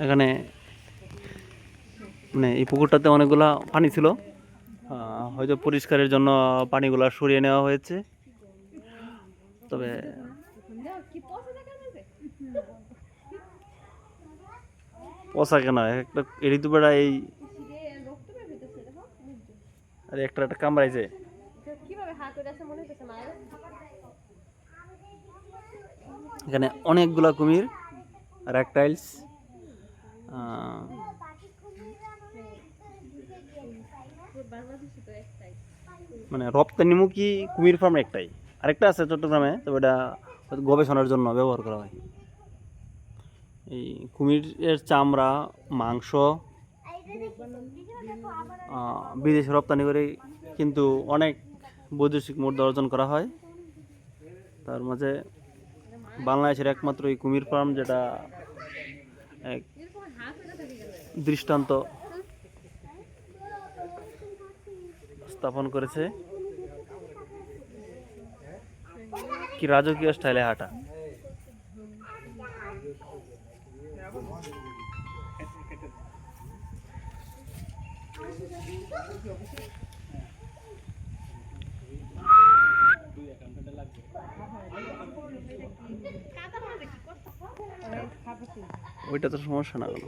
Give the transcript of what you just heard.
এখানে মানে এই পুকুরটাতে অনেকগুলা পানি ছিল, হয়তো পরিষ্কারের জন্য পানিগুলা সরিয়ে নেওয়া হয়েছে। তবে পচা কেন একটা এর তো বেড়া এই আরে একটা একটা কামড়াইছে। এখানে অনেকগুলা কুমির রেকটাইলস, মানে রপ্তানিমুখী কুমির ফার্ম একটাই, আরেকটা আছে চট্টগ্রামে, তবে এটা গবেষণার জন্য ব্যবহার করা হয়। এই কুমিরের চামড়া, মাংস বিদেশে রপ্তানি করে কিন্তু অনেক বৈদেশিক মুদ্রা অর্জন করা হয়। তার মাঝে বাংলাদেশের একমাত্র এই কুমির ফার্ম, যেটা এক দৃষ্টান্ত স্থাপন করেছে। কি রাজকীয় স্টাইলে হাঁটা। ওইটা তো সমস্যা না কোনো।